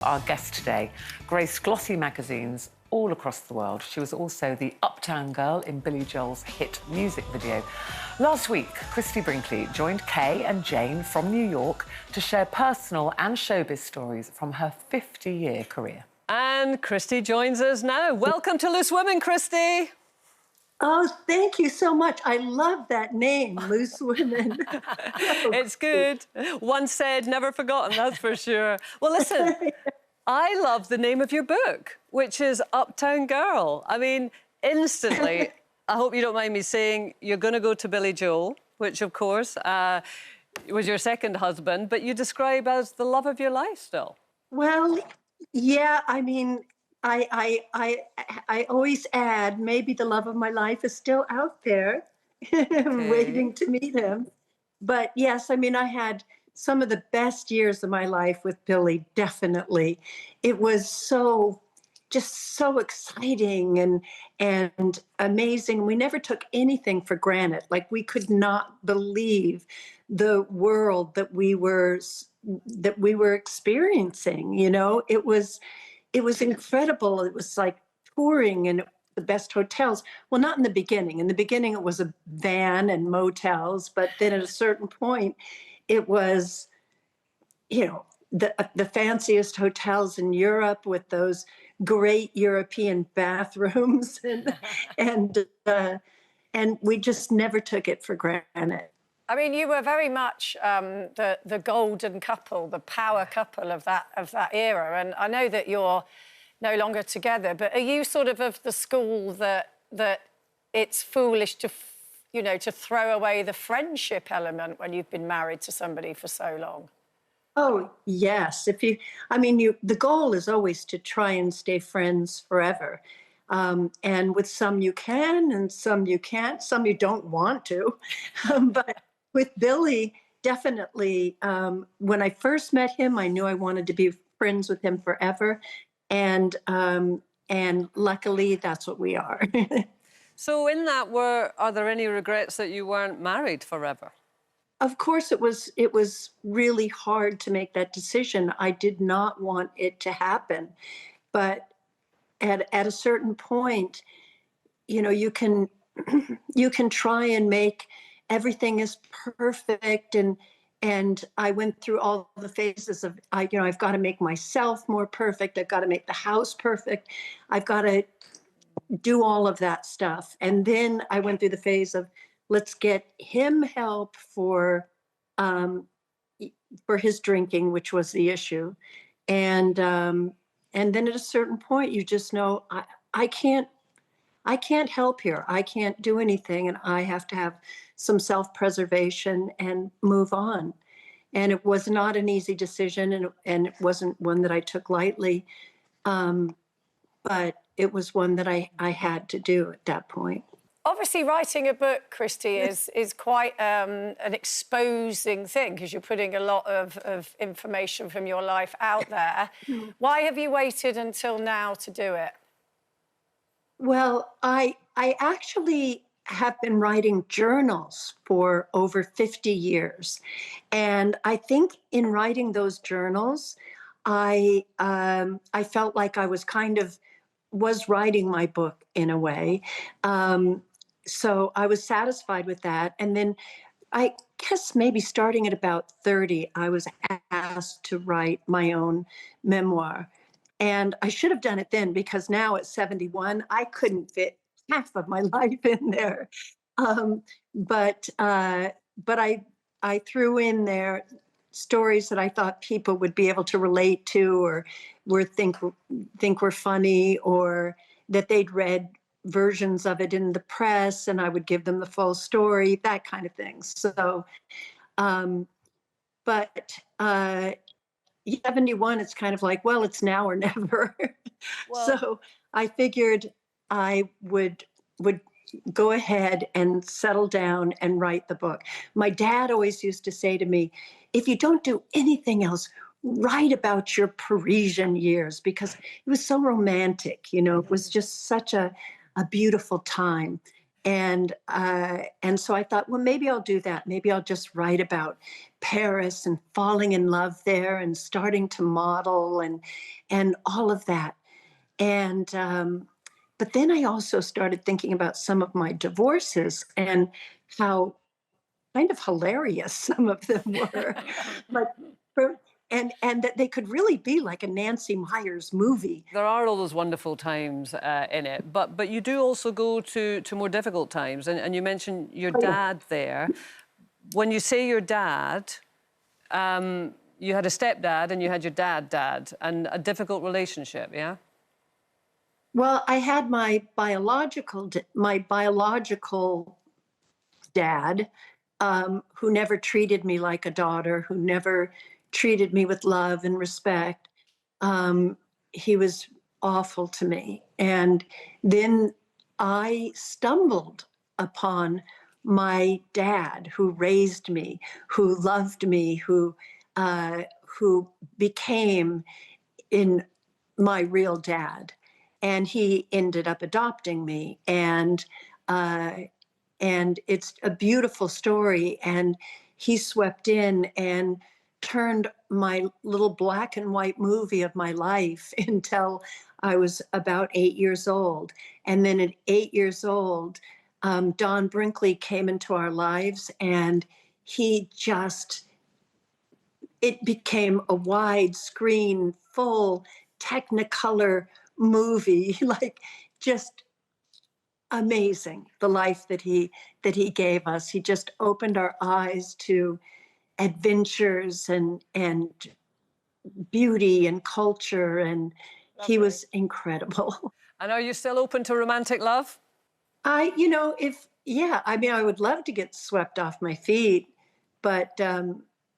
Our guest today graced glossy magazines all across the world. She was also the Uptown girl in Billy Joel's hit music video. Last week, Christie Brinkley joined Kay and Jane from New York to share personal and showbiz stories from her 50-year career. And Christie joins us now. Welcome to Loose Women, Christie. Oh, thank you so much. I love that name, Loose Women. It's good. Once said, never forgotten, that's for sure. Well, listen, I love the name of your book, which is Uptown Girl. I mean, instantly, I hope you don't mind me saying, you're going to go to Billy Joel, which, of course, was your second husband, but you describe as the love of your life still. Well, yeah, I mean, I always add, maybe the love of my life is still out there, waiting to meet him. But yes, I mean, I had some of the best years of my life with Billy, definitely. It was just so exciting and amazing. We never took anything for granted. Like, we could not believe the world that we were experiencing. You know, it was incredible. It was like touring and the best hotels. Well, not in the beginning. In the beginning, it was a van and motels. But then at a certain point, it was, you know, the fanciest hotels in Europe with those great European bathrooms. And we just never took it for granted. I mean, you were very much the golden couple, the power couple of that era. And I know that you're no longer together, but are you sort of the school that it's foolish to, you know, to throw away the friendship element when you've been married to somebody for so long? Oh, yes. The goal is always to try and stay friends forever. And with some you can, and some you can't, some you don't want to. But with Billy, definitely, when I first met him, I knew I wanted to be friends with him forever. And luckily, that's what we are. So in that, are there any regrets that you weren't married forever? Of course, it was really hard to make that decision. I did not want it to happen. But at a certain point, you know, you can try and make everything is perfect, and I went through all the phases of, I've got to make myself more perfect. I've got to make the house perfect. I've got to do all of that stuff. And then I went through the phase of, let's get him help for his drinking, which was the issue. And then at a certain point, you just know, I can't help here. I can't do anything, and I have to have some self-preservation and move on. And it was not an easy decision, and it wasn't one that I took lightly, but it was one that I had to do at that point. Obviously, writing a book, Christie, is quite an exposing thing, because you're putting a lot of information from your life out there. Why have you waited until now to do it? Well, I actually have been writing journals for over 50 years. And I think in writing those journals, I felt like I was was writing my book in a way. So I was satisfied with that. And then I guess maybe starting at about 30, I was asked to write my own memoir. And I should have done it then, because now at 71, I couldn't fit half of my life in there. But I threw in there stories that I thought people would be able to relate to, or think were funny, or that they'd read versions of it in the press, and I would give them the full story, that kind of thing. So, but 71, it's kind of like, well, it's now or never. Well, So I figured I would go ahead and settle down and write the book. My dad always used to say to me, if you don't do anything else, write about your Parisian years, because it was so romantic. You know, it was just such a beautiful time. And so I thought, well, maybe I'll do that. Maybe I'll just write about Paris and falling in love there and starting to model and all of that. And but then I also started thinking about some of my divorces and how kind of hilarious some of them were. But and that they could really be like a Nancy Meyers movie. There are all those wonderful times in it, but you do also go to more difficult times, and you mentioned your dad there. When you say your dad, you had a stepdad and you had your dad, and a difficult relationship, yeah? Well, I had my biological dad, who never treated me like a daughter, who never treated me with love and respect. He was awful to me. And then I stumbled upon my dad, who raised me, who loved me, who became in my real dad. And he ended up adopting me. And it's a beautiful story. And he swept in and turned my little black and white movie of my life until I was about 8 years old. And then at 8 years old, Don Brinkley came into our lives, and it became a widescreen, full Technicolor movie, like just amazing, the life that he gave us. He just opened our eyes to adventures and beauty and culture, and he was incredible. And are you still open to romantic love? I mean, I would love to get swept off my feet, but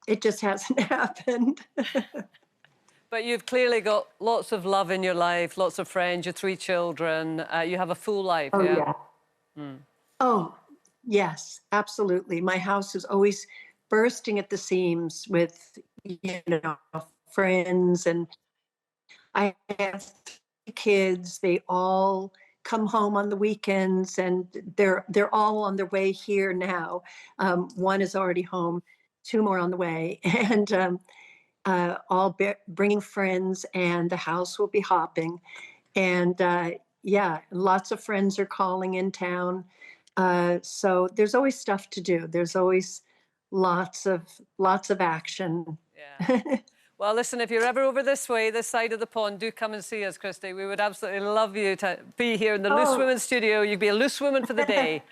it just hasn't happened. But you've clearly got lots of love in your life, lots of friends, your 3 children. You have a full life, Oh, yeah? yeah. Oh, yes, absolutely. My house is always bursting at the seams with, friends. And I have 3 kids. They all come home on the weekends, and they're all on their way here now. One is already home, 2 more on the way. And all bringing friends, and the house will be hopping. And yeah, lots of friends are calling in town. So there's always stuff to do. There's always lots of action. Yeah. Well, listen, if you're ever over this way, this side of the pond, do come and see us, Christie. We would absolutely love you to be here in the Loose Women studio. You'd be a loose woman for the day.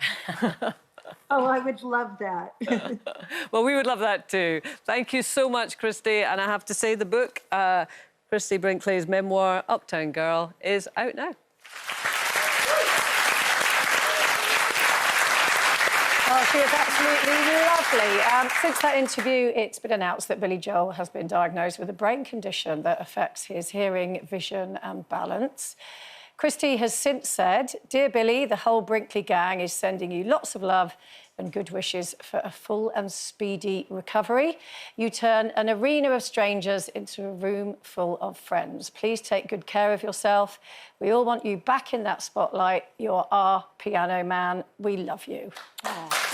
Oh, I would love that. Well, we would love that too. Thank you so much, Christie. And I have to say, the book, Christie Brinkley's memoir, Uptown Girl, is out now. Oh, she is absolutely lovely. Since that interview, it's been announced that Billy Joel has been diagnosed with a brain condition that affects his hearing, vision and balance. Christie has since said, "Dear Billy, the whole Brinkley gang is sending you lots of love and good wishes for a full and speedy recovery. You turn an arena of strangers into a room full of friends. Please take good care of yourself. We all want you back in that spotlight. You're our piano man. We love you." Aww.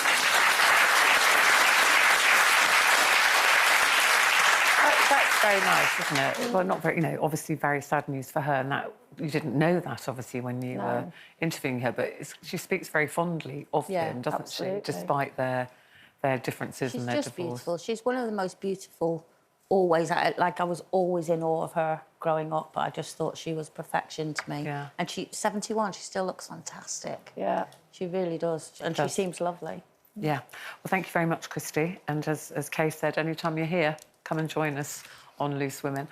That's very nice, isn't it? Well, not very, obviously very sad news for her, and that you didn't know that, obviously, when you were interviewing her, but she speaks very fondly of him, doesn't she? Despite their differences and their divorce. She's just beautiful. She's one of the most beautiful, always. Like, I was always in awe of her growing up, but I just thought she was perfection to me. Yeah. And she's 71, she still looks fantastic. Yeah. She really does. And she seems lovely. Yeah. Well, thank you very much, Christie. And as Kay said, anytime you're here, come and join us on Loose Women.